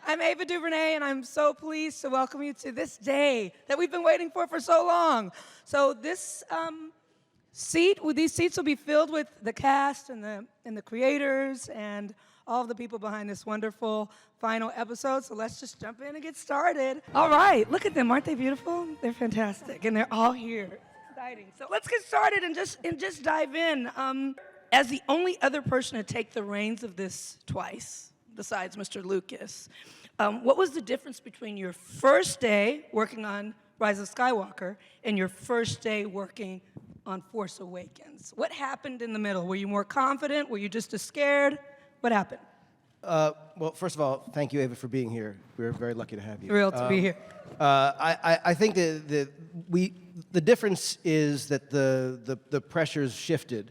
I'm Ava DuVernay, and I'm so pleased to welcome you to this day that we've been waiting for so long. So this these seats will be filled with the cast and the creators and all of the people behind this wonderful final episode. So let's just jump in and get started. All right, look at them. Aren't they beautiful? They're fantastic, and they're all here. Exciting. So let's get started and just dive in. As the only other person to take the reins of this twice, besides Mr. Lucas, what was the difference between your first day working on Rise of Skywalker and your first day working on Force Awakens? What happened in the middle? Were you more confident? Were you just as scared? What happened? Well, first of all, thank you, Ava, for being here. We're very lucky to have you. Thrilled to be here. I think the difference is that the pressures shifted.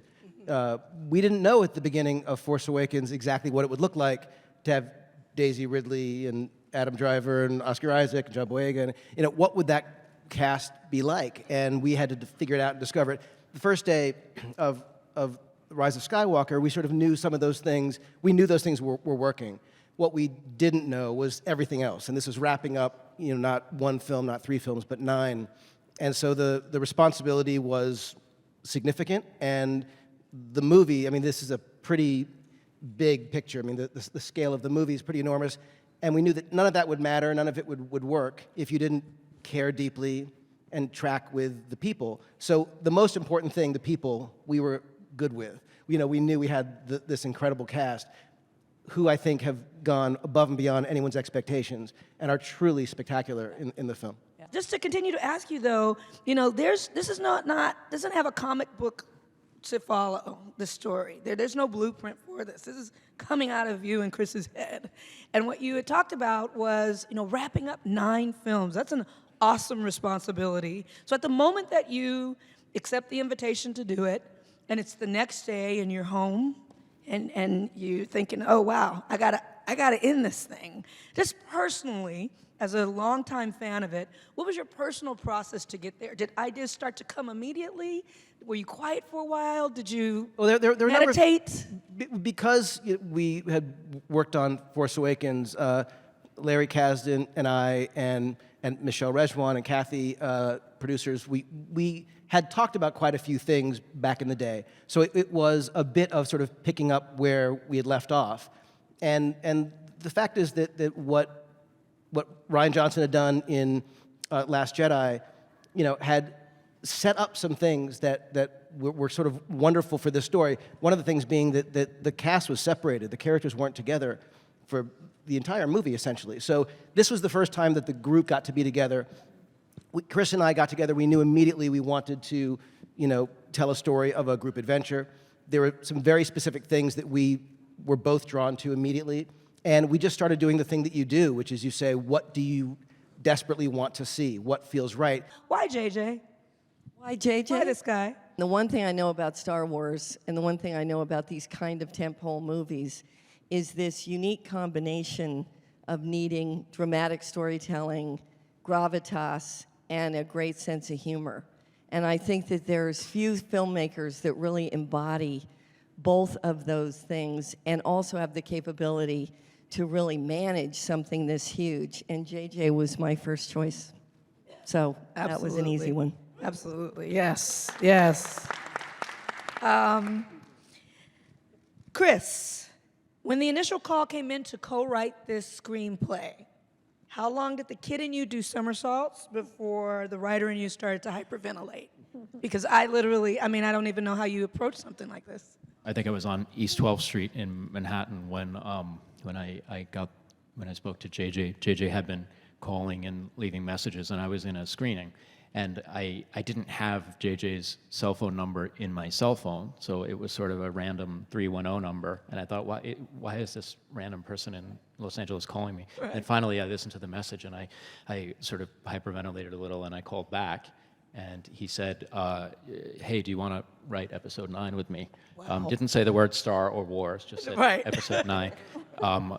We didn't know at the beginning of Force Awakens exactly what it would look like to have Daisy Ridley and Adam Driver and Oscar Isaac and John Boyega. And, what would that cast be like? And we had to figure it out and discover it. The first day of Rise of Skywalker, we sort of knew some of those things. We knew those things were working. What we didn't know was everything else. And this was wrapping up, not one film, not 3 films, but 9. And so the responsibility was significant. And the movie, this is a pretty big picture. The scale of the movie is pretty enormous. And we knew that none of that would matter, none of it would work if you didn't care deeply and track with the people. So the most important thing, the people, we were good with. We knew we had this incredible cast who I think have gone above and beyond anyone's expectations and are truly spectacular in the film. Just to continue to ask you though, this is doesn't have a comic book to follow the story. There's no blueprint for this. This is coming out of you and Chris's head. And what you had talked about was, wrapping up 9 films. That's an awesome responsibility. So at the moment that you accept the invitation to do it, and it's the next day and you're home, and you're thinking, oh wow, I gotta end this thing. Just personally, as a longtime fan of it, what was your personal process to get there? Did ideas start to come immediately? Were you quiet for a while? Did you meditate? Because we had worked on Force Awakens, Larry Kasdan and I and Michelle Rejwan and Kathy, producers, we had talked about quite a few things back in the day. So it was a bit of sort of picking up where we had left off. And the fact is that what Rian Johnson had done in Last Jedi, had set up some things that were sort of wonderful for this story. One of the things being that the cast was separated. The characters weren't together for the entire movie, essentially. So this was the first time that the group got to be together. Chris and I got together. We knew immediately we wanted to, tell a story of a group adventure. There were some very specific things that we were both drawn to immediately. And we just started doing the thing that you do, which is you say, what do you desperately want to see? What feels right? Why JJ? Why JJ? Why this guy? The one thing I know about Star Wars, and the one thing I know about these kind of tentpole movies, is this unique combination of needing dramatic storytelling, gravitas, and a great sense of humor. And I think that there's few filmmakers that really embody both of those things and also have the capability to really manage something this huge. And JJ was my first choice. So that was an easy one. Absolutely, yes. Chris, when the initial call came in to co-write this screenplay, how long did the kid in you do somersaults before the writer in you started to hyperventilate? Because I don't even know how you approach something like this. I think I was on East 12th Street in Manhattan when I spoke to JJ. JJ had been calling and leaving messages, and I was in a screening. And I didn't have JJ's cell phone number in my cell phone, so it was sort of a random 310 number. And I thought, why is this random person in Los Angeles calling me? Right. And finally, I listened to the message, and I sort of hyperventilated a little, and I called back. And he said, hey, do you want to write episode 9 with me? Wow. Didn't say the word Star or Wars, just said right. episode 9.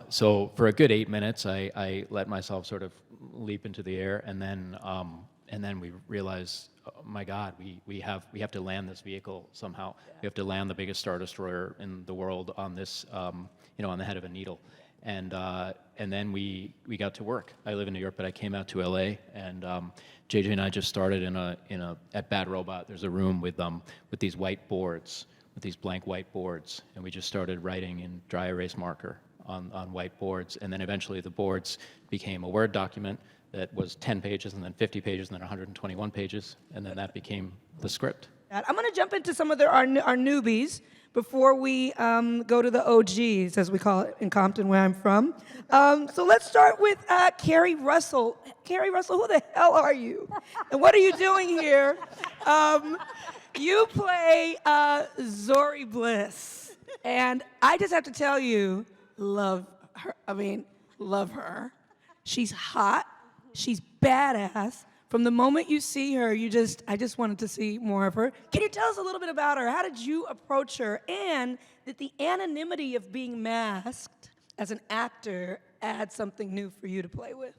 So for a good 8 minutes, I let myself sort of leap into the air, and then we realized, oh my God, we have to land this vehicle somehow. Yeah. We have to land the biggest Star Destroyer in the world on this, on the head of a needle. and then we got to work. I live in New York, but I came out to LA, and JJ and I just started at Bad Robot. There's a room with these white boards, with these blank white boards, and we just started writing in dry erase marker on white boards, and then eventually the boards became a Word document that was 10 pages, and then 50 pages, and then 121 pages, and then that became the script. I'm going to jump into some of our newbies before we go to the OGs, as we call it in Compton, where I'm from. So let's start with Carrie Russell. Carrie Russell, who the hell are you? And what are you doing here? You play Zori Bliss. And I just have to tell you, love her. I mean, love her. She's hot. She's badass. From the moment you see her, I just wanted to see more of her. Can you tell us a little bit about her? How did you approach her? And did the anonymity of being masked as an actor add something new for you to play with?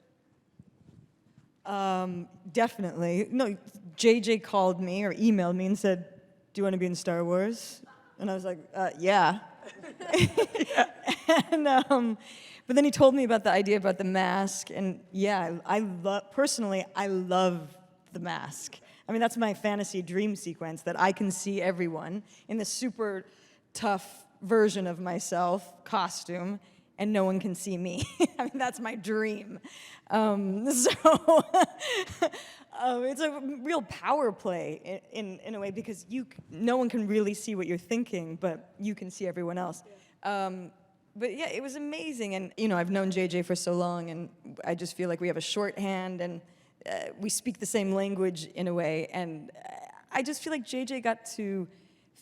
Definitely. No, JJ called me or emailed me and said, "Do you want to be in Star Wars?" And I was like, yeah. And, but then he told me about the idea about the mask, and yeah, personally, I love the mask. I mean, that's my fantasy dream sequence, that I can see everyone in this super tough version of myself, costume, and no one can see me. I mean, that's my dream. It's a real power play in a way, because no one can really see what you're thinking, but you can see everyone else. But yeah, it was amazing, and I've known JJ for so long, and I just feel like we have a shorthand, and we speak the same language in a way, and I just feel like JJ got to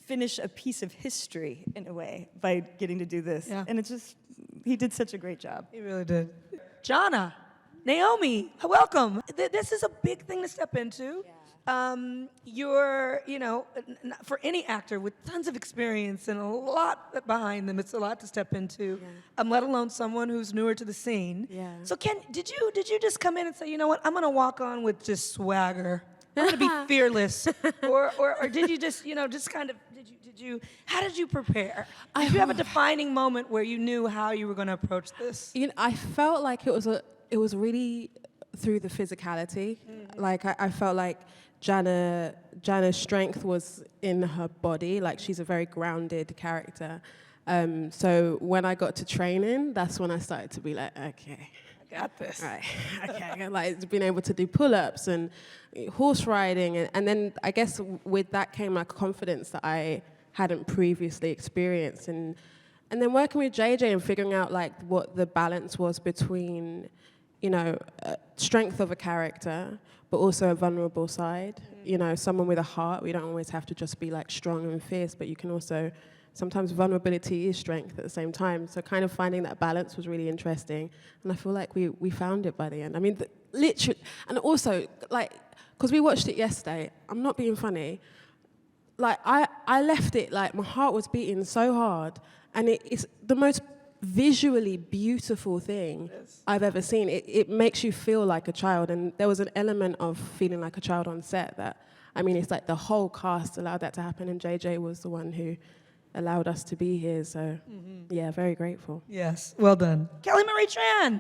finish a piece of history in a way by getting to do this, and he did such a great job. He really did. Jana, Naomi, welcome. This is a big thing to step into. You're, for any actor with tons of experience and a lot behind them, it's a lot to step into. Let alone someone who's newer to the scene. Yeah. So, did you just come in and say, you know what, I'm gonna walk on with just swagger. I'm gonna be fearless, or did you just, just kind of how did you prepare? Did you have a defining moment where you knew how you were gonna approach this? I felt like it was really through the physicality. Like I felt like Jana's strength was in her body. Like, she's a very grounded character. So when I got to training, that's when I started to be like, okay, I got this. right, okay, like being able to do pull-ups and horse riding, and then I guess with that came like confidence that I hadn't previously experienced, and then working with JJ and figuring out like what the balance was between, strength of a character, but also a vulnerable side. Someone with a heart. We don't always have to just be like strong and fierce, but you can also, sometimes vulnerability is strength at the same time. So kind of finding that balance was really interesting. And I feel like we found it by the end. I mean, literally, and also, like, because we watched it yesterday, I'm not being funny, like, I left it, like, my heart was beating so hard, and it's the most visually beautiful thing I've ever seen. It makes you feel like a child, and there was an element of feeling like a child on set that, I mean, it's like the whole cast allowed that to happen, and JJ was the one who allowed us to be here, so yeah, very grateful. Yes, well done. Kelly Marie Tran.